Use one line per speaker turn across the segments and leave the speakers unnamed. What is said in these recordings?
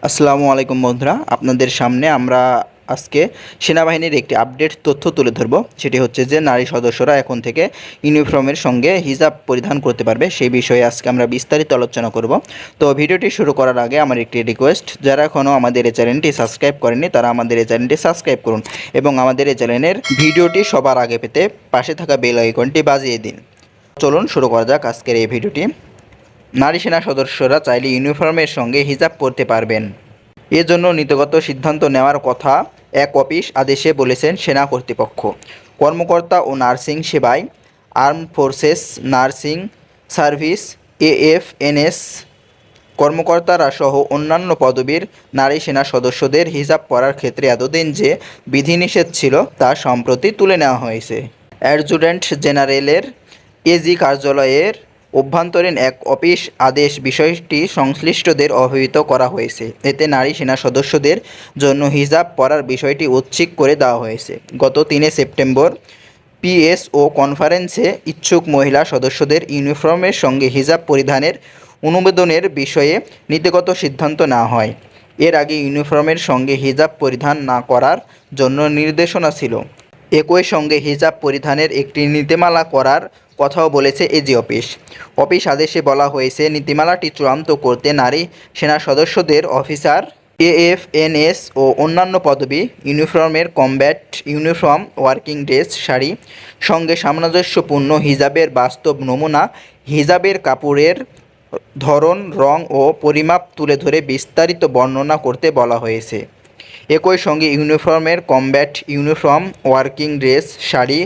আসসালামু আলাইকুম বন্ধুরা, আপনাদের সামনে আমরা আজকে সেনাবাহিনীর একটি আপডেট তথ্য তুলে ধরব। সেটি হচ্ছে যে নারী সদস্যরা এখন থেকে ইউনিফর্মের সঙ্গে হিজাব পরিধান করতে পারবে, সেই বিষয়ে আজকে আমরা বিস্তারিত আলোচনা করব। তো ভিডিওটি শুরু করার আগে আমার একটি রিকোয়েস্ট, যারা এখনও আমাদের এই চ্যানেলটি সাবস্ক্রাইব করেননি তারা আমাদের এই চ্যানেলটি সাবস্ক্রাইব করুন এবং আমাদের এই চ্যানেলের ভিডিওটি সবার আগে পেতে পাশে থাকা বেল আইকনটি বাজিয়ে দিন। চলুন শুরু করা যাক আজকের এই ভিডিওটি। নারী সেনা সদস্যরা চাইলে ইউনিফর্মের সঙ্গে হিজাব পরতে পারবেন। এজন্য নীতিগত সিদ্ধান্ত নেওয়ার কথা এক অফিস আদেশে বলেছেন সেনা কর্তৃপক্ষ। কর্মকর্তা ও নার্সিং সেবায় আর্ম ফোর্সেস নার্সিং সার্ভিস এএফএনএস কর্মকর্তারা সহ অন্যান্য পদবীর নারী সেনা সদস্যদের হিজাব পরার ক্ষেত্রে এতদিন যে বিধিনিষেধ ছিল তা সম্প্রতি তুলে নেওয়া হয়েছে। অ্যাডজুট্যান্ট জেনারেলের এজি কার্যালয়ের অভ্যন্তরীণ এক অফিস আদেশ বিষয়টি সংশ্লিষ্টদের অবহিত করা হয়েছে। এতে নারী সেনা সদস্যদের জন্য হিজাব পরার বিষয়টি ঐচ্ছিক করে দেওয়া হয়েছে। গত 3 সেপ্টেম্বর পিএসও কনফারেন্সে ইচ্ছুক মহিলা সদস্যদের ইউনিফর্মের সঙ্গে হিজাব পরিধানের অনুমোদনের বিষয়ে নীতিগত সিদ্ধান্ত নেওয়া হয়। এর আগে ইউনিফর্মের সঙ্গে হিজাব পরিধান না করার জন্য নির্দেশনা ছিল। একই সঙ্গে হিজাব পরিধানের একটি নীতিমালা করার কথাও বলেছে এজি অফিস। অফিস আদেশে বলা হয়েছে, নীতিমালাটি চূড়ান্ত করতে নারী সেনা সদস্যদের অফিসার এএফএনএস ও অন্যান্য পদবি ইউনিফর্মের combat uniform, working dress, sari সঙ্গে সামঞ্জস্যপূর্ণ হিজাবের বাস্তব নমুনা, হিজাবের কাপড়ের ধরন, রং ও পরিমাপ তুলে ধরে বিস্তারিত বর্ণনা করতে বলা হয়েছে। একই সঙ্গে ইউনিফর্মের combat uniform, working dress, sari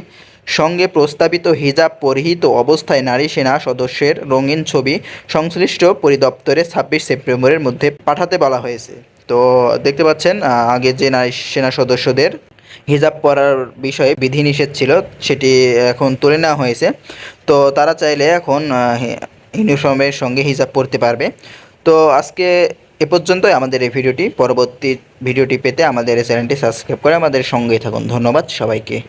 সঙ্গে প্রস্তাবিত হিজাব পরিহিত অবস্থায় নারী সেনা সদস্যের রঙিন ছবি সংশ্লিষ্ট পরিদপ্তরে 26 সেপ্টেম্বরের মধ্যে পাঠাতে বলা হয়েছে। তো দেখতে পাচ্ছেন, আগে যে নারী সেনা সদস্যদের হিজাব পরার বিষয়ে বিধিনিষেধ ছিল সেটি এখন তুলে নেওয়া হয়েছে। তো তারা চাইলে এখন ইউনিফর্মের সঙ্গে হিজাব পরতে পারবে। তো আজকে এ পর্যন্তই আমাদের এই ভিডিওটি। পরবর্তী ভিডিওটি পেতে আমাদের এই চ্যানেলটি সাবস্ক্রাইব করে আমাদের সঙ্গেই থাকুন। ধন্যবাদ সবাইকে।